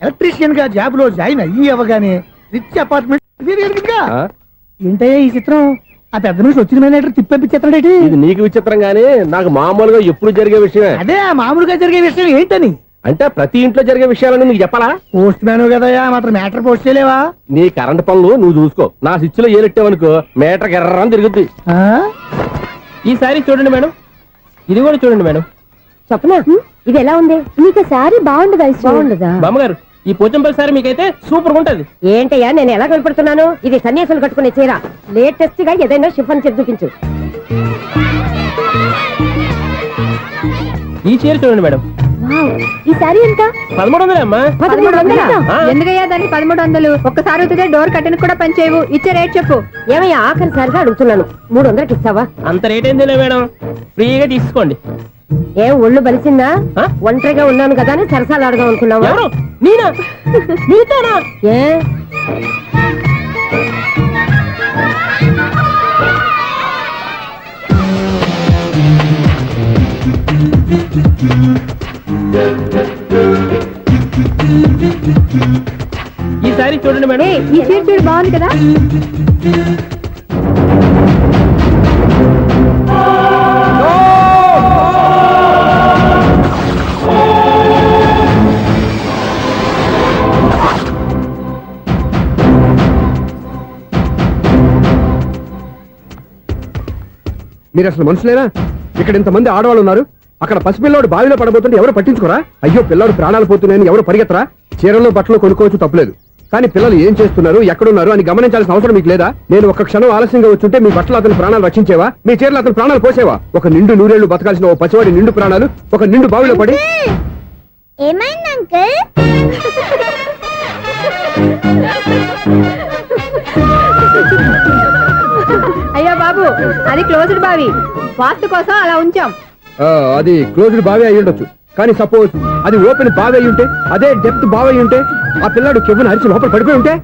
Electrician గా job లో join అయ్యి అవగానే రిచ్ అపార్ట్మెంట్ ఏంటయ్యా ఈ చిత్రం? ఆ పెద్ద నుంచి వచ్చిన మేనేటర్ తిప్పించేస్తాడేటి? ఇది నీకు విచిత్రం గానీ నాకు మామూలుగా ఎప్పుడు జరిగే విషయమే. అదే మామూలుగా జరిగే విషయం ఏంటని? అంటే ప్రతి ఇంట్లో జరిగే విషయాలని నీకు చెప్పాలా? పోస్ట్ మ్యాన్ కదయ్యా, మాత్రం మ్యాటర్ పోస్ట్ చేయలేవా? నీ కరెంట్ పనులు నువ్వు చూసుకో. నా స్విచ్ లో ఏలెట్టావనుకో మీటర్ ఎర్రని తిరుగుద్ది. ఈసారి చూడండి మేడం, ఇది కూడా చూడండి మేడం. చెప్పనా ఇది ఎలా ఉంది? నీకు సారీ బాగుండదా? బాగుండదా బామ్మగారు? ఈ పోచంపల్లి సారీ మీకైతే సూపర్ గా ఉంటది. ఏంటయ్యా నేను ఎలా కనపడుతున్నాను? ఇది సన్యాసులు కట్టుకునే చీర. లేటెస్ట్ గా ఏదైనా షిఫన్ చేసి చూపించు. ఈ చీర చూడండి మేడం. ఈ సారీ ఎంత? 1300 అమ్మా. 1300? ఎందుకయ్యా దానికి 1300? ఒక్కసారి అవుతుందే డోర్ కట్టెను కూడా పనిచేయవు. ఇచ్చే రేట్ చెప్పు. ఏమయ్యా ఆఖరిసారిగా అడుగుతున్నాను, 300కి ఇస్తావా? అంత రేట్ ఏందిలే మేడం, ఫ్రీగా తీసుకోండి. ఏం ఒళ్ళు బలిసిందా? ఒంటరిగా ఉన్నాను కదా అని సరసాలు అడదాం అనుకున్నావా? ఎవరు? నేనా? నీతోనా? ఏ ఈ సారీ చూడండి మేడం. ఈ చీర చూడు బాగుంది కదా. మీరు అసలు మనుషులేనా? ఇక్కడ ఇంతమంది ఆడవాళ్ళు ఉన్నారు, అక్కడ పసిపిల్లాడు బావిలో పడబోతుంటే ఎవరు పట్టించుకోరా? అయ్యో పిల్లాడు ప్రాణాలు పోతున్నాయని ఎవరు పరిగెత్తరా? చీరలో బట్టలు కొనుక్కోవచ్చు, తప్పులేదు. కానీ పిల్లలు ఏం చేస్తున్నారు, ఎక్కడున్నారు అని గమనించాల్సిన అవసరం మీకు లేదా? నేను ఒక్క క్షణం ఆలస్యంగా వచ్చుంటే మీ బట్టలు అతని ప్రాణాలు రక్షించేవా? మీ చీరలు అతని ప్రాణాలు పోసేవా? ఒక నిండు నూరేళ్లు బతకాల్సిన ఓ పసివాడి నిండు ప్రాణాలు ఒక నిండు బావిలో పడి. ఏమైంది అంకుల్? అయ్యో బాబు, అది క్లోజ్డ్ బావి, వాస్తు కోసం అలా ఉంచాం. అది క్లోజ్డ్ బావి అయి ఉండొచ్చు, కానీ సపోజ్ అది ఓపెన్ బావి అయి ఉంటే, అదే డెప్త్ బావి అయి ఉంటే, ఆ పిల్లాడు కెవ్వును అరిచి లోపల పడిపోయి ఉంటే?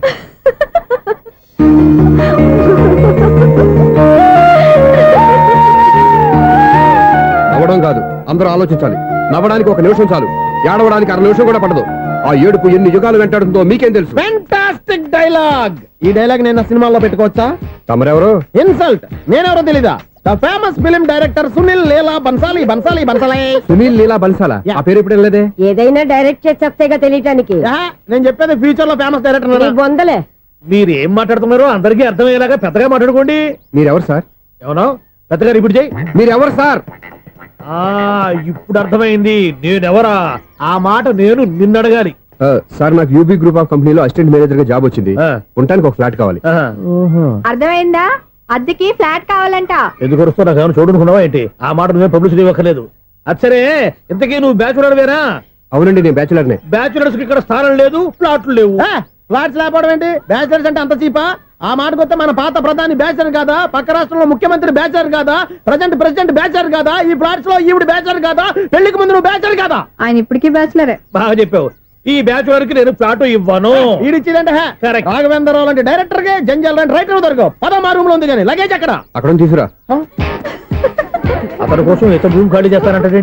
నవ్వడం కాదు, అందరూ ఆలోచించాలి. నవ్వడానికి ఒక నిమిషం చాలు, ఏడవడానికి 1/2 నిమిషం కూడా పడదు. ఆ ఏడుపు ఎన్ని యుగాలు వెంటాడుతుందో మీకేం తెలుసు? Fantastic dialogue. ఈ డైలాగ్ నేను సినిమాలో పెట్టుకోవచ్చా? తమరెవరు? ఇన్సల్ట్. నేనెవరో తెలీదా? The famous film director Sunil Leela Bansali. Bansali Bansali Sunil Leela బన్సాలా? ఆ పేరు ఇప్పుడు వెళ్ళలేదే. ఏదైనా డైరెక్ట్ చేసేస్తేగా తెలియటానికి. నేను చెప్పేది ఫ్యూచర్ లో ఫేమస్ డైరెక్టర్. బొందలే. మీరు ఏం మాట్లాడుతున్నారో అందరికీ అర్థమయ్యేలాగా పెద్దగా మాట్లాడుకోండి. మీరెవరు సార్? ఎవరో పెద్దగా రిపీట్ చేయి. మీరెవరు సార్? ఇప్పుడు అర్థమైంది నేనెవరా. ఆ మాట నేను నిన్ను అడగాలి. సార్, నాకు యూబీ గ్రూప్ ఆఫ్ కంపెనీలో అసిస్టెంట్ మేనేజర్ గా జాబ్ వచ్చింది. ఉండటానికి ఒక ఫ్లాట్ కావాలి. అర్థమైందా? అద్దెకి ఫ్లాట్ కావాలంట. ఎందుకు వస్తున్నా ఏమైనా చూడనుకున్నావా ఏంటి? ఆ మాట నువ్వే పబ్లిసిటీ ఇవ్వక్కర్లేదు. అచ్చరే, ఇంతకీ నువ్వు బ్యాచులర్ వేరా? అవునండి, నేను బ్యాచులర్ నే. బ్యాచులర్స్ కి ఇక్కడ స్థానం లేదు, ఫ్లాట్లు లేవు. ఫ్లాట్స్ లేకపోవడం ఏంటి? బ్యాచులర్స్ అంటే అంత చీపా? ఆ మాటకొస్తే మన పాత ప్రధాని బ్యాచర్ కాదా? పక్క రాష్ట్రంలో ముఖ్యమంత్రి బ్యాచర్ కాదా? ప్రెసిడెంట్ బ్యాచర్ కాదా? ఈ ఫ్లాట్స్ లో ఈవిడ బ్యాచర్ కాదా? పెళ్లికి ముందు నువ్వు బ్యాచర్ కాదా? ఆయన ఇప్పటికీ బ్యాచులరే. బాగా చెప్పావు. ఈ బ్యాచులర్ కి నేను ఫ్లాట్ ఇవ్వను. ఇడిచ్చిందంటే రాఘవేంద్రరావు లాంటి డైరెక్టర్ కి జంజల్ లాంటి రైటర్ దొరకవు. పదమా రూమ్ లో ఉంది కానీ లగేజ్ అక్కడ తీసుకురా. అతని కోసం ఎంత రూమ్ ఖాళీ చేస్తానంటే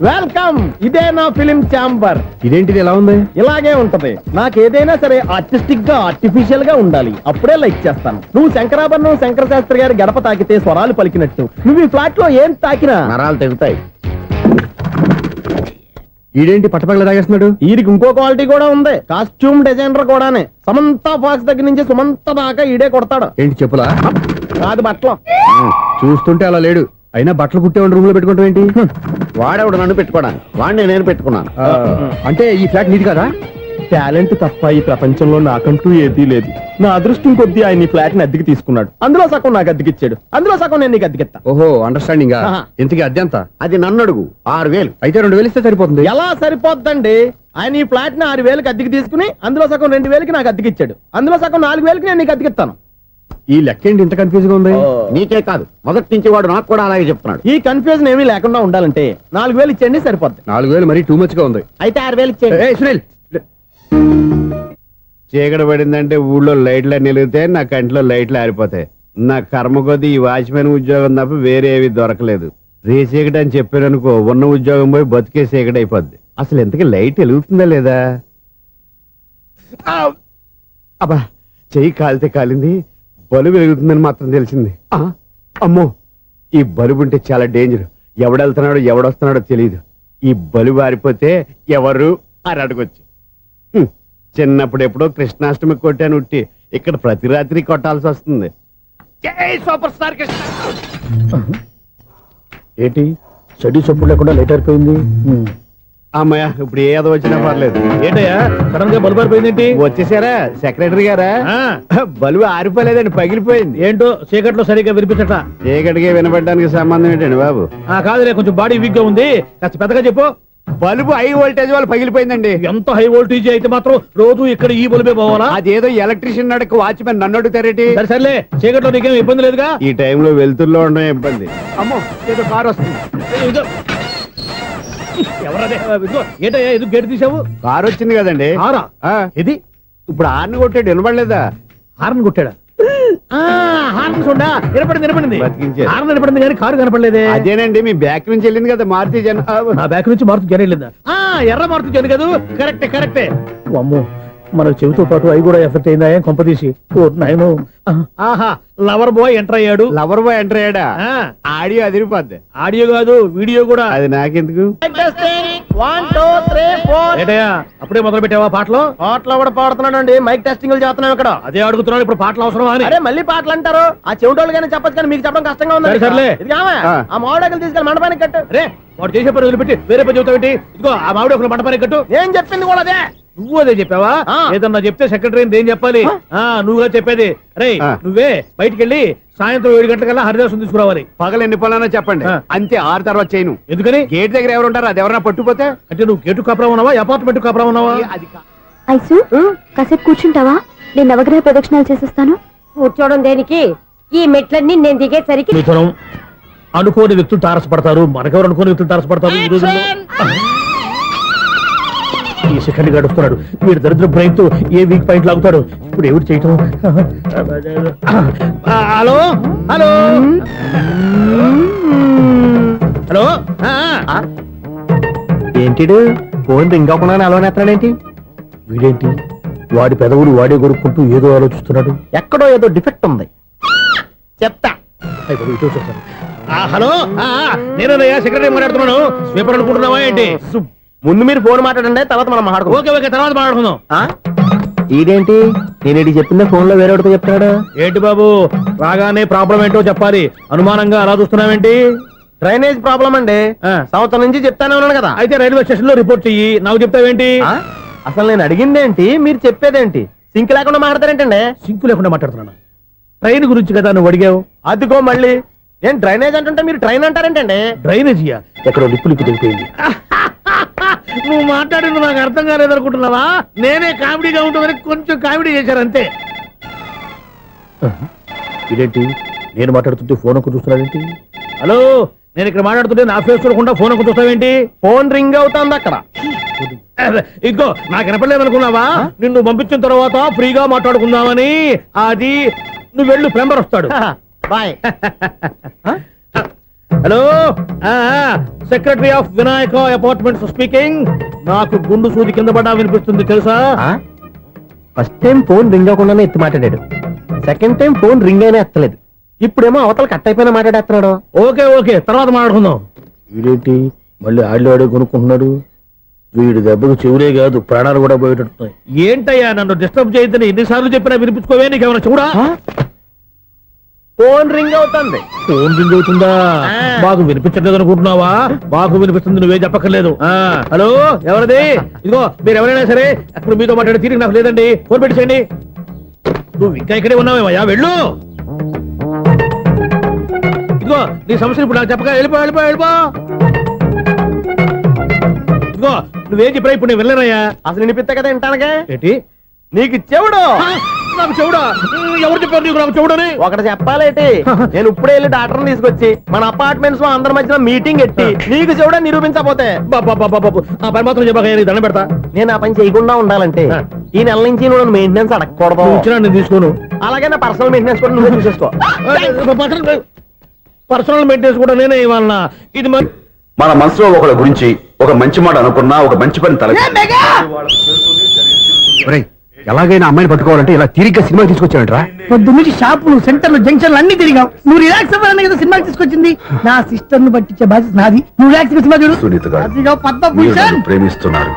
వెల్కమ్. ఇదే నా ఫిలిం ఛాంబర్. ఇదేంటిది ఎలా ఉంది? ఇలాగే ఉంటది. నాకు ఏదైనా సరే ఆర్టిస్టిక్ గా ఆర్టిఫిషియల్ గా ఉండాలి, అప్పుడే లైక్ చేస్తాను. నువ్వు శంకరాభరణం శంకర శాస్త్రి గారి గడప తాకితే స్వరాలు పలికినట్టు నువ్వు ఈ ఫ్లాట్ లో ఏం తాకినా నరాలు తెగుతాయి. ఈడేంటి పట్టపగల తాగేస్తున్నాడు? వీరికి ఇంకో క్వాలిటీ కూడా ఉంది. కాస్ట్యూమ్ డిజైనర్ కూడానే. సమంత ఫాక్స్ దగ్గర నుంచి సుమంత దాకా ఈడే కొడతాడు. ఏంటి చెప్పులా? కాదు, బట్టలు. చూస్తుంటే అలా లేడు. అయినా బట్టలు కుట్టేవాడి రూమ్ లో పెట్టుకుంటాం ఏంటి? వాడేవాడు నన్ను పెట్టుకోవడానికి, వాడిని నేను పెట్టుకున్నాను. అంటే ఈ ఫ్లాట్ నీది కదా? టాలెంట్ తప్ప ఈ ప్రపంచంలో నాకంటూ ఏదీ లేదు. నా అదృష్టం కొద్దీ ఆయన ఈ ఫ్లాట్ ని అద్దెకి తీసుకున్నాడు. అందులో సగం నాకు అద్దెకిచ్చాడు, అందులో సగం నేను నీకు అద్దెకిస్తా. ఓహో, అండర్స్టాండింగ్. ఇంతకీ అద్దె ఎంత? అది నన్ను అడుగు. 6000. అయితే 2000 ఇస్తే సరిపోతుంది. ఎలా సరిపోద్దండి? ఆయన ఈ ఫ్లాట్ ని 6000కి అద్దెకి తీసుకుని అందులో సగం 2000కి నాకు అద్దెకిచ్చాడు, అందులో సగం 4000కి నేను నీకు అద్దెకిస్తాను. ఈ లెక్క ఏంటి ఇంత కన్ఫ్యూజ్ గా ఉంది? నీకే కాదు, మొదటి నుంచి వాడు నాకు కూడా అలాగే చెప్తున్నాడు. ఈ కన్ఫ్యూజన్ ఏమీ లేకుండా ఉండాలంటే 4000 ఇచ్చేయండి, సరిపోద్ది. 4000 మరీ టూ మచ్ గా ఉంది. అయితే 6000 ఇచ్చేయండి. సునీల్, చీకటి పడిందంటే ఊళ్ళో లైట్లు నిలిగితే నా కంటిలో లైట్లు ఆరిపోతాయి. నా కర్మ కొద్దీ ఈ వాచ్మెన్ ఉద్యోగం తప్ప వేరే ఏవి దొరకలేదు. రే చీకటి అని చెప్పారనుకో, ఉన్న ఉద్యోగం పోయి బతికే చీకటి అయిపోద్ది. అసలు ఎంతకీ లైట్ వెలుగుతుందా లేదా? ఆ! అబ్బా, చెయ్యి కాలితే కాలింది, బలుబు వెలుగుతుందని మాత్రం తెలిసింది. అమ్మో, ఈ బలుబు ఉంటే చాలా డేంజర్. ఎవడెళ్తున్నాడో ఎవడొస్తున్నాడో తెలియదు. ఈ బలుబు ఆరిపోతే ఎవరు అని అడగొచ్చు. చిన్నప్పుడు ఎప్పుడో కృష్ణాష్టమి కొట్టాను ఉట్టి, ఇక్కడ ప్రతి రాత్రి కొట్టాల్సి వస్తుంది. జై సూపర్ స్టార్ కృష్ణ. ఏంటి చెడ్డి చొప్పుడు లేకుండా లేట్ అయిపోయింది. అమ్మయ్య, ఇప్పుడు ఏదో వచ్చినా పర్లేదు. ఏంటయ్యా సడన్ గా బల్బు అయిపోయిందేంటి? వచ్చేసారా సెక్రటరీ గారా? బలుబు ఆరిపోలేదండి, పగిలిపోయింది. ఏంటో చీకట్లో సరిగ్గా వినిపించట. చీకటికి వినబడడానికి సంబంధం ఏంటండి బాబు? కాదులే, కొంచెం బాడీ వీక్ గా ఉంది, కాస్త పెద్దగా చెప్పు. బల్బు హై వోల్టేజ్ వల్ల పగిలిపోయిందండి. ఎంత హై వోల్టేజ్ అయితే మాత్రం రోజు ఇక్కడ ఈ బల్బే పోవాలా? అదేదో ఎలక్ట్రీషియన్ అడగ వాచ్మెన్ నన్ను అడుగుతారేటి? సరే సర్లే, చీకట్లో నీకేం ఇబ్బంది లేదుగా? ఈ టైంలో వెళ్తుల్లో ఉండడం ఇబ్బంది. అమ్మో, ఏదో కారు వస్తుంది. ఇదిగో. ఎవరదే? ఇదిగో, ఏంటయ్యా ఎందుకు గేట్ తీసావు? కారు వచ్చింది కదండి. కారా? ఇది ఇప్పుడు ఆర్ని కొట్టాడు, వినబడలేదా? హార్న్ కొట్టాడా? హార్న్ చూడా వినపడింది. బతికించారు. హార్న్ వినపడింది కానీ కారు కనపడలేదే. అదేనండి, మీ బ్యాక్ నుంచి వెళ్ళింది కదా మారుతి జన. ఆ బ్యాక్ నుంచి మారుతి జన వెళ్ళిందా? ఎర్ర మారుతి జన కదా. కరెక్టే. అమ్మో, మన చెవితో పాటు అవి కూడా ఎఫెక్ట్ అయిందా? ఏం కొంపదీసి. నాయను. ఆహా, లవర్ బాయ్ ఎంటర్ అయ్యాడు. లవర్ బాయ్ ఎంటర్ అయ్యాడా? ఆడియో అదిరిపోద్ది. ఆడియో కాదు, వీడియో కూడా. అది నాకెందుకు? ఏంటయ్యా అప్పుడే మొదలు పెట్టావా పాటలు? పాటలు కూడా పాడుతున్నాడు. మైక్ టెస్టింగ్ చేస్తున్నాం ఇక్కడ. అదే అడుగుతున్నాను, ఇప్పుడు పాటలు అవసరం అని. అరే మళ్ళీ పాటలు అంటారు, ఆ చెవిటోళ్ళు కానీ చెప్పచ్చు కానీ మీకు చెప్పడం కష్టంగా ఉంది. సర్లే, ఆ మామిడాకులు తీసుకెళ్ళి మండపానికి కట్టు. రే, వాడు చేసే పని వదిలిపెట్టి వేరే పని చెబుతావు. ఇదిగో ఆ మామిడి ఒక మండపానికి కట్టు. ఏం చెప్పింది కూడా అదే. నువ్వు అదే చెప్పావా? ఏదన్నా చెప్తే సెక్రటరీ ఏం చెప్పాలి? నువ్వుగా చెప్పేది. రే, నువ్వే బయటికి వెళ్ళి సాయంత్రం 7 గంటలకల్లా హరిదాసు తీసుకురావాలి. పగలు ఎన్ని పనులన్నా చెప్పండి, అంతే. 6 తర్వాత చేయను. ఎందుకని? గేట్ దగ్గర ఎవరు ఉంటారు, అది ఎవరన్నా పట్టుపోతే. అంటే నువ్వు గేటు కాపురం ఉన్నావా, అపార్ట్మెంట్ కాపురం ఉన్నావా? అది ఐసు కాసేపు కూర్చుంటావా? నేను నవగ్రహ ప్రదక్షిణాలు చేసేస్తాను. కూర్చోవడం దేనికి? ఈ మెట్లన్నీ నేను దిగేసరికి మిథునం, అనుకోని వ్యక్తులు తారసపడతారు. మనకెవరు అనుకోని వ్యక్తులు తారసపడతారు ఈ రోజుల్లో? ఈ సెకండ్ గడుపుతున్నాడు వీడు. దరిద్ర బ్రెయిన్ తో ఏ వీక్ పాయింట్ లాగుతాడు. ఇప్పుడు ఎవరు చేయటం? Hello hello hello. ఏంటిడు ఫోన్ రింగ్ అవ్వకుండా అలవనేస్తాడేంటి? వీడేంటి వాడి పెదవులు వాడే కొరుక్కుంటూ ఏదో ఆలోచిస్తున్నాడు. ఎక్కడో ఏదో డిఫెక్ట్ ఉంది. చెప్తా. హలో, నేనయ్యా సెక్రటరీ మాట్లాడుతున్నాను. స్వీపర్ అనుకుంటున్నావా ఏంటి? ముందు మీరు ఫోన్ మాట్లాడండి, తర్వాత మనం మాట్లాడుకో. ఓకే, తర్వాత మాట్లాడుకుందాం. ఇదేంటి నేను చెప్పిందే ఫోన్ లో వేరే చెప్తాడు ఏంటి బాబు? రాగానే ప్రాబ్లం ఏంటో చెప్పాలి. అనుమానంగా అలా చూస్తున్నావేంటి? డ్రైనేజ్ ప్రాబ్లం అండి. సంవత్సరం నుంచి చెప్తానే ఉన్నాను కదా. అయితే రైల్వే స్టేషన్ లో రిపోర్ట్ చెయ్యి. నాకు చెప్తావేంటి? అసలు నేను అడిగిందేంటి, మీరు చెప్పేదేంటి? సింక్ లేకుండా మాట్లాడతారేంటండి? సింక్ లేకుండా మాట్లాడుతున్నా. ట్రైన్ గురించి కదా నువ్వు అడిగావు. అదిగో మళ్ళీ నేను డ్రైనేజ్ అంటుంటే మీరు ట్రైన్ అంటారేంటండి? డ్రైనేజీయా? ఎక్కడో లిప్పు దిగిపోయింది. నువ్వు మాట్లాడింది నాకు అర్థం కాలేదనుకుంటున్నావా? నేనే కామెడీగా ఉంటుందని కొంచెం కామెడీ చేశారు అంతే. ఇదేంటి నేను మాట్లాడుతుంటే ఫోన్ ఒక్క చూస్తున్నావేంటి? హలో, నేను ఇక్కడ మాట్లాడుతుంటే నా ఫేస్ చూడకుండా ఫోన్ ఒక్క చూస్తావేంటి? ఫోన్ రింగ్ అవుతుంది అక్కడ. ఇదిగో నాకు వినపడలేదు అనుకున్నావా? నిన్ను పంపించిన తర్వాత ఫ్రీగా మాట్లాడుకుందామని. అది నువ్వు వెళ్ళు, ప్లంబర్ వస్తాడు. Bye. Hello, secretary of Vinayaka apartments speaking. నాకు గుండు సూది కింద పడ్డా వినిపిస్తుంది తెలుసా? ఫస్ట్ టైం ఫోన్ రింగ్ అవ్వకుండానే ఎత్తి మాట్లాడాడు. సెకండ్ టైం ఫోన్ రింగ్ అయినా ఎత్తలేదు. ఇప్పుడేమో అవతల కట్ అయిపోయినా మాట్లాడేస్తున్నాడు. ఓకే, తర్వాత మాట్లాడుకుందాం. వీడేంటి మళ్ళీ ఆడిలో కొనుక్కుంటున్నాడు? వీడి దెబ్బకు చెవులే కాదు ప్రాణాలు కూడా పోయేటట్టున్నాయి. ఏంటయ్యా నన్ను డిస్టర్బ్ చేయొద్దని ఎన్నిసార్లు చెప్పినా వినిపించుకోవే? నీకేమైనా చూడా? ఫోన్ రింగ్ అవుతుంది. ఫోన్ రింగ్ అవుతుందా? బాగు వినిపించట్లేదు అనుకుంటున్నావా? బాగు వినిపిస్తుంది, నువ్వే చెప్పక్కర్లేదు. హలో, ఎవరిది? ఇదిగో మీరు ఎవరైనా సరే ఇప్పుడు మీతో మాట్లాడే తీరిక నాకు లేదండి. ఫోన్ పెట్టేసేయండి. నువ్వు ఇంకా ఇక్కడే ఉన్నావేమయ్యా, వెళ్ళు. ఇదిగో నీ సమస్యలు ఇప్పుడు నాకు చెప్పక వెళ్ళిపో. ఇదిగో నువ్వేం చెప్పరా ఇప్పుడు నేను వెళ్ళానయ్యా. అసలు వినిపిస్తా కదా వింటానగా. ఏంటి నీకు చెవుడు? నాకు చెవుడా? ఎవరు చెప్పారు నీకు నాకు చెవుడని? ఒకటి చెప్పాలేటి. నేను ఇప్పుడే వెళ్ళి డాక్టర్ని తీసుకొచ్చి మన అపార్ట్మెంట్స్ లో అందరి మధ్యన మీటింగ్ ఎట్టి నీకు చెవుడని నిరూపించకపోతే ఆ పని మాత్రం చెప్పక దండం పెడతా. నేను ఆ పని చేయకుండా ఉండాలంటే ఈ నెల నుంచి నువ్వు మెయింటెనెన్స్ అడగకూడదు. ఇచ్చినా నేను తీసుకోను. అలాగే నా పర్సనల్ మెయింటెనెన్స్ కూడా నువ్వే చూసేసుకో. పర్సనల్ మెయింటెనెన్స్ కూడా నేనే ఇవ్వాలన్నా? ఇది మన మనసులో ఒకళ్ళ గురించి ఒక మంచి మాట అనుకున్నా ఒక మంచి పని తల ఒరేయ్, ఎలాగైనా అమ్మాయిని పట్టుకోవాలంటే ఇలా తిరిగ్గా సినిమా తీసుకొచ్చాడంట్రా. పొద్దున్నుంచి షాపులు సెంటర్లు జంక్షన్లు అన్ని తిరిగావు. నువ్వు రిలాక్స్ అవ్వాలని కదా సినిమాకి తీసుకొచ్చింది. నా సిస్టర్ ను పట్టించే బాధ్యత నాది. నువ్వు రిలాక్స్ సినిమా చూడు. సునీత గారు, అదిగో మీరు పద్మభూషణ్. నన్ను ప్రేమిస్తున్నారు.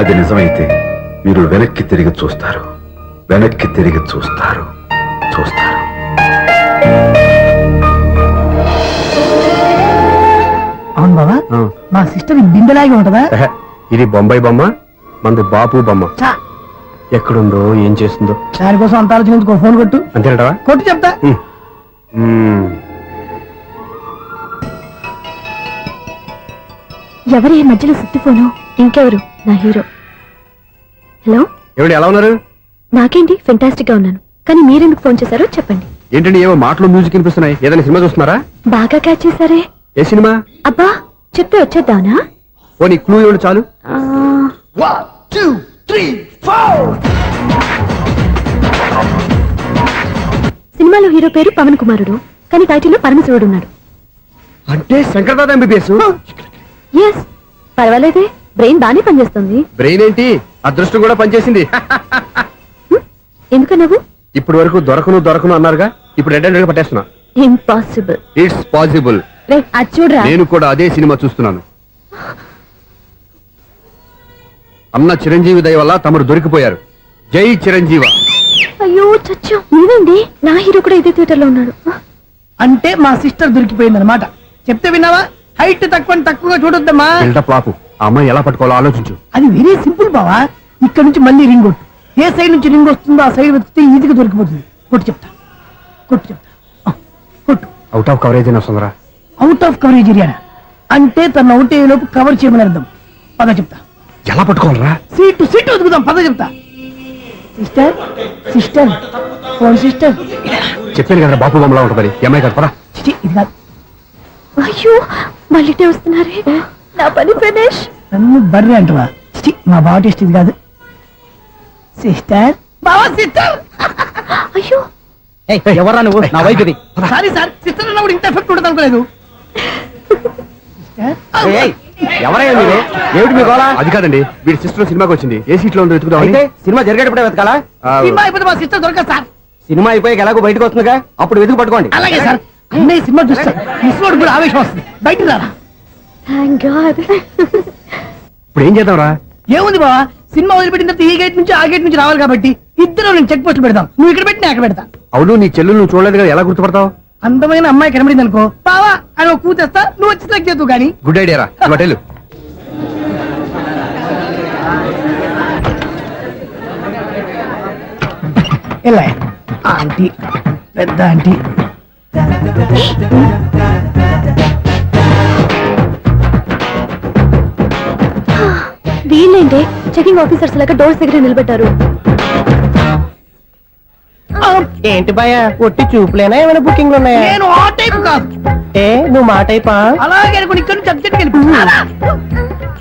అది నిజమైతే మీరు వెనక్కి తిరిగి చూస్తారు. వెనక్కి తిరిగి చూస్తారు. చూస్తారు. అవును బాబా, ఆ. మా సిస్టర్ బిందెలాగే ఉంటదా? ఎహె, ఇది బొంబాయి బొమ్మ, మంది బాపు బొమ్మ. చా, ఎక్కడుందో ఏం చేస్తుందో దానికోసం అంత ఆలోచించుకో. ఫోన్ కొట్టు. అంతేనటవా? కొట్టు చెప్తా. ఎవరి ఈ మధ్యలో సుత్తి ఫోను? ఇంకెవరు? నా హీరో. హలో, ఏమిటి ఎలా ఉన్నారు? నాకేంటి ఫెంటాస్టిక్ గా ఉన్నాను, కానీ మీరెందుకు ఫోన్ చేశారో చెప్పండి. ఏంటండి ఏవో మాటలు మ్యూజిక్ వినిపిస్తున్నాయి? ఏదైనా సినిమా చూస్తున్నారా? బాగా క్యాచ్ చేశారే. ఏ సినిమా? అబ్బా, చెప్తే వచ్చేద్దానా? ఓ నీ క్లూ ఇవ్వండి చాలు. ఆ, 1 2 3 4. సినిమాలో హీరో పేరు పవన్ కుమారుడు, కానీ టైటిల్లో పరమశివుడు ఉన్నాడు. అంటే శంకర్దాద ఎంబీబీఎస్. ఎస్, పర్వాలేదే, బ్రెయిన్ బానే పనిచేస్తుంది. బ్రెయిన్ ఏంటి, అదృష్టం కూడా పనిచేసింది. ఎందుకన్నావు? ఇప్పటి వరకు దొరకను అన్నారుగా, ఇప్పుడు రెడ్ హ్యాండెడ్ గా పట్టేస్తున్నా. ఇంపాసిబుల్. It's possible. రే, అది చూడరా. నేను కూడా అదే సినిమా చూస్తున్నాను. అన్న చిరంజీవి దయ వల్ల తమరు దొరికిపోయారు. జై చిరంజీవ. అయ్యో చచ్చా, నీవేంటి? నా హీరో కూడా ఇదే థియేటర్ లో ఉన్నాడు. అంటే మా సిస్టర్ దొరికిపోయింది అనమాట. చెప్తే విన్నావా? హైట్ తక్కువగా చూడొద్దమ్మా. బిల్డప్ లాపు. ఆ అమ్మాయి ఎలా పట్టుకోవాలో ఆలోచించు. అది వెరీ సింపుల్ బావా. ఇక్కడ నుంచి మళ్ళీ రింగ్ కొట్టు. ఏ సైడ్ నుంచి రింగ్ వస్తుందో ఆ సైడ్ వెతికితే ఈజీగా దొరికిపోతుంది. కొట్టు చెప్తా. ఆ, కొట్టు. అవుట్ ఆఫ్ కవరేజ్ అయినా వస్తుందరా? అవుట్ ఆఫ్ కవరేజ్ ఏరియా అంటే తన అవుట్ అయ్యే లోపు కవర్ చేయమని అర్థం. పద చెప్తా. ఎలా పట్టుకోవాలరా? సీటు వెతుకుదాం. పద చెప్తా. Sister phone sister. చెప్పాను కదా బాపు బొమ్మలా ఉంటుంది. అమ్మాయి కదా, పదా. చిచి, ఇది కాదు. అయ్యో, మళ్ళీ వస్తున్నారే. నా పని ఫినిష్. నన్ను బర్రె అంటవా? చిచి, మా బావ టేస్ట్ ఇది కాదు. సిస్టర్, బావా సిస్టర్. అయ్యో, ఎవరా నువ్వు? నా వైపు ఇది. సారీ సార్, సిస్టర్ అన్నప్పుడు ఇంత ఎఫెక్ట్ ఉంటుంది అనుకోలేదు. ఎవరయ్యా మీరు? ఏమిటి మీ గోళ? అది కాదండి, వీడి సిస్టర్ సినిమాకి వచ్చింది. ఏ సీట్ లో ఉందో వెతుకుదామని. అయితే సినిమా జరిగేటప్పుడే వెతకాలా? సినిమా అయిపోతే మా సిస్టర్ దొరకదు సార్. సినిమా అయిపోయాక ఎలాగో బయటకు వస్తుందిగా, అప్పుడు వెతుకు పట్టుకోండి. అలాగే సార్. అన్నయ్య సినిమా చూస్తారు. మిస్వాడు కూడా ఆవేశం వస్తుంది. బయటికి రారా. Thank God. ఇప్పుడు ఏం చేద్దాంరా? ఏముంది బావా, సినిమా వదిలిపెట్టిన తర్వాత ఈ గేట్ నుంచి ఆ గేట్ నుంచి రావాలి కాబట్టి ఇద్దరు నేను చెక్ పోస్టులు పెడతాం. నువ్వు ఇక్కడ పెట్టి నేను అక్కడ పెడతా. అవును, నీ చెల్లెలు నువ్వు చూడలేదు కదా, ఎలా గుర్తుపడతావు? అందమైన అమ్మాయి కనబడింది అనుకో, బావా అని ఒక కూతేస్తా. నువ్వు వచ్చి సెలెక్ట్ చేద్దు కానీ. గుడ్ ఐడియా రా. హోటల్ ఎలా ఆంటీ, పెద్ద ఆంటీ. వీళ్ళేంటి చెకింగ్ ఆఫీసర్స్ లాగా డోర్స్ దగ్గర నిలబెట్టారు. ఏంటి భయ, ఒట్టి చూపులేనా ఏమైనా బుకింగ్లు ఉన్నాయా? నేను ఆ టైప్ కాదు. ఏ నువ్వు మాట అయిపా? అలాగే అనుకుని ఇక్కడ నుంచి అర్జెంట్కి వెళ్ళిపోతా.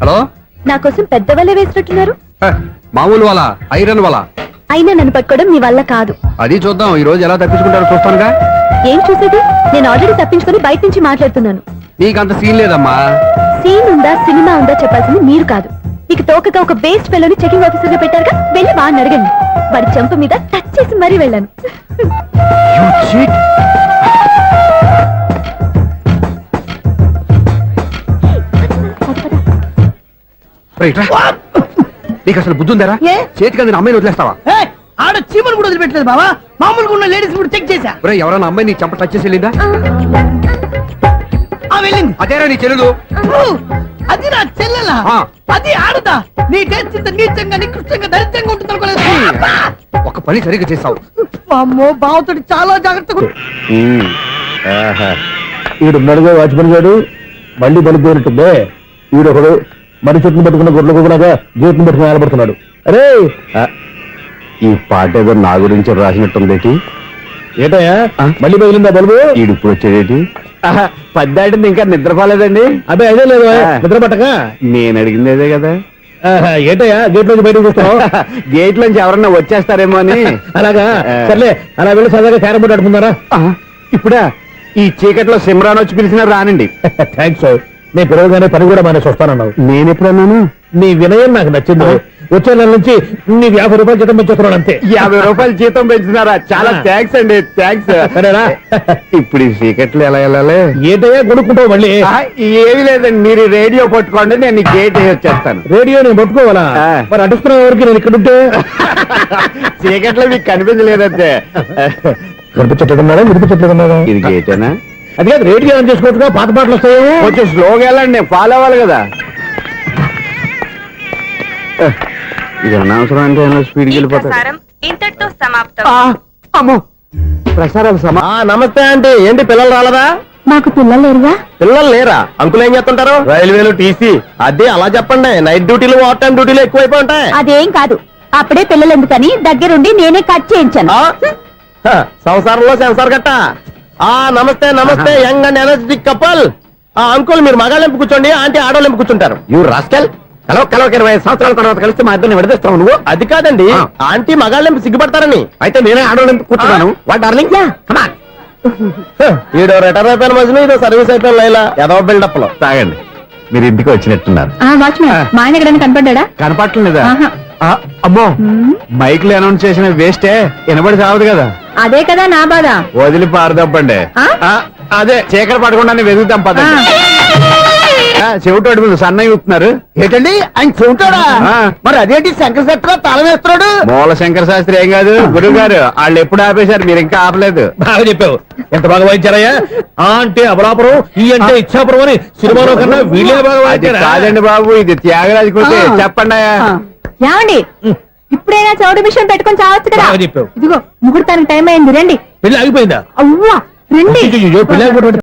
హలో. నా కోసం పెద్ద వల్ల వేసినట్టున్నారు. హ, మామూలు వాళ్ళ ఐరన్ వాళ్ళ. అయినా నన్ను పట్టుకోవడం మీ వల్ల కాదు. అది చూద్దాం, ఈ రోజు ఎలా తప్పించుకుంటారో చూస్తానుగా. ఏం చూసేది? నేను ఆల్రెడీ తప్పించుకొని బయట నుంచి మాట్లాడుతున్నాను. నీకంత సీన్ లేదమ్మా. సీన్ ఉందా సినిమా ఉందా చెప్పాల్సింది మీరు కాదు. మీకు తోకగా ఒక బేస్ట్ ఫెలోని చెకింగ్ ఆఫీసర్ గా పెట్టారుగా, వెళ్ళి బాగా అడగండి. వాడి చెంప మీద టచ్ చేసి మరీ వెళ్ళాను. You cheat. రైట్ రా. నీకు అసలు బుద్ధి ఉందారా? ఏ? చేతికి అందిన అమ్మాయిని వదిలేస్తావా? ఏయ్, ఆడ చీమలు కూడా వదిలిపెట్టలేదు బావా. మామూలుగా ఉన్న లేడీస్ కూడా చెక్ చేశా. ఒరేయ్, ఎవరైనా అమ్మాయి నీ చెంప టచ్ చేసి వెళ్ళిందా? ఆ వెళ్ళింది. అదేరా నీ చెల్లెలు. అది నా చెల్లెలా? ఆ. అది ఆడదా? నీ టేస్ట్ ఇంత నీచంగా నికృష్టంగా దరిద్రంగా ఉంటుంది అనుకోలేదు. ఒక పని సరిగ్గా చేస్తావు. అమ్మో, బావతోటి చాలా జాగ్రత్తగా. ఈడున్నాడుగా వాచ్మన్ గారు, బండి బలిపోయినట్టుందే. ఈడొకడు మరి చెట్టును పట్టుకున్న గొడ్ల గుబలాగా గేట్ను పట్టుకుని నిలబడుతున్నాడు. అరే, ఈ పాట ఏదో నా గురించి రాసినట్టుంది. ఏటయ్యా మళ్ళీ పగిలిందా బల్బు? ఈడు ఇప్పుడు వచ్చేదేటి? పద్దాటింది ఇంకా నిద్రపోలేదండి. అదే అదే లేదు నిద్ర పట్టక. నేను అడిగింది అదే కదా. ఏంటయ్యా గేట్ నుంచి బయటకు చూస్తావు? గేట్ నుంచి ఎవరన్నా వచ్చేస్తారేమో అని. అలాగా సర్లే, అలా వెళ్ళి సరదాగా క్యారం బోర్డు ఆడుకుందారా? ఆ, ఇప్పుడా ఈ చీకట్లో సిమ్రాన్ వచ్చి పిలిచినా రానండి. థ్యాంక్స్. నేను పిలవగానే పని కూడా మానేసి వస్తానన్నావు. నేను ఎప్పుడన్నాను? నీ వినయం నాకు నచ్చింది. వచ్చే నెల నుంచి నీ 50 రూపాయలు జీతం పెంచుతున్నాను అంతే. 50 రూపాయలు జీతం పెంచుతున్నారా? చాలా థ్యాంక్స్ అండి, థ్యాంక్స్. సరేనా? ఇప్పుడు ఈ చీకట్లు ఎలా వెళ్ళాలి? ఏంటయ్యా కొనుక్కుంటావు మళ్ళీ? ఏమీ లేదండి, మీరు రేడియో పట్టుకోండి, నేను ఈ గేట్ వేసి వచ్చేస్తాను. రేడియో నేను పట్టుకోవాలా? ఆ. మరి అడుస్తున్న వరకు నేను ఇక్కడ ఉంటే చీకట్లో మీకు కనిపించలేదంటే. కనిపించట్లేదన్నారా? వినిపించట్లేదన్నారా? ఇది గేటేనా? అది కాదు, రేడియో ఆన్ చేసుకోవచ్చుగా, పాత పాటలు వస్తాయేమో. కొంచెం స్లోగా వెళ్ళండి, నేను ఫాలో అవ్వాలి కదా. ఇది అనవసరం అంటే స్పీడ్కి వెళ్ళిపోతారు. ప్రసారం ఇంతటితో సమాప్తం. అమ్మో, ప్రసారాలు నమస్తే ఆంటీ. ఏంటి పిల్లలు రాలదా? మాకు పిల్లలు లేరుగా. పిల్లలు లేరా? అంకులు ఏం చేస్తుంటారు? రైల్వేలు, టీసీ. అదే అలా చెప్పండి. నైట్ డ్యూటీలు, ఓవర్ టైం డ్యూటీలు ఎక్కువైపోయి ఉంటాయి. అదేం కాదు, అప్పుడే పిల్లలు ఎందుకని దగ్గరుండి నేనే కట్ చేయించాను. సంసారంలో సెన్సార్ గట్ట. నమస్తే నమస్తే, young and energetic couple. Uncle మీరు మగాళ్ళెంపు కూర్చోండి, ఆంటీ ఆడోళ్ళెంపు కూర్చుంటారు. యూ రాస్కల్, కలవ 20 సంవత్సరాల తర్వాత కలిసి మా ఇద్దరిని విడదీస్తావు నువ్వు. అది కాదండి, ఆంటీ మగాళ్ళెంపు సిగ్గుపడతారని. అయితే నేనే ఆడవాళ్ళు కూర్చున్నాను. వాట్ డార్లింగ్, ఈడో రిటైర్ అయిపోయిన మధ్యన ఇదో సర్వీస్ అయిపోయిన లైలా ఎదవ బిల్డప్ లో. తాగండి, మీరు ఇంటికి వచ్చినట్టున్నారు. వాచ్మెన్ మా ఆయన ఎక్కడైనా కనపడ్డా? కనపట్లేదా? ఆహా. అమ్మో, మైక్ లో అనౌన్స్ చేసిన వేస్టే, వినబడి సావదు కదా. అదే కదా నా బాధ. వదిలి పారదప్పండి. ఆ? అదే చీకటి పడకుండా వెతుకుతాం పదండి. చెవిటోడి మీద సన్నయ్య చూస్తున్నారు ఏంటండి ఆయన చెబుతాడా? మరి అదేంటి శంకర శెట్టిలో తాళం వేస్తున్నాడు? మూల శంకర శాస్త్రి ఏం కాదు, గురువు గారు వాళ్ళు ఎప్పుడు ఆపేశారు, మీరు ఇంకా ఆపలేదు. బాగా చెప్పావు. ఎంత బాగా వాయించారయ్యా. ఆ అంటే అబలాపురం, ఈ అంటే ఇచ్చాపురం అని సినిమాలో కన్నా వీళ్ళే బాగా అది వాయించారా? కాదండి బాబు, ఇది త్యాగరాజ కృతి. చెప్పండి అయ్యా. ఏమండి, ఇప్పుడైనా చౌడు మిషన్ పెట్టుకొని చావచ్చు కదా. బాగా చెప్పావు. ఇదిగో ముహూర్తానికి టైం అయింది, రండి. పెళ్లి ఆగిపోయిందా? అవ్వా రండి. అయ్యయ్యో, పెళ్లి ఆగిపోవడం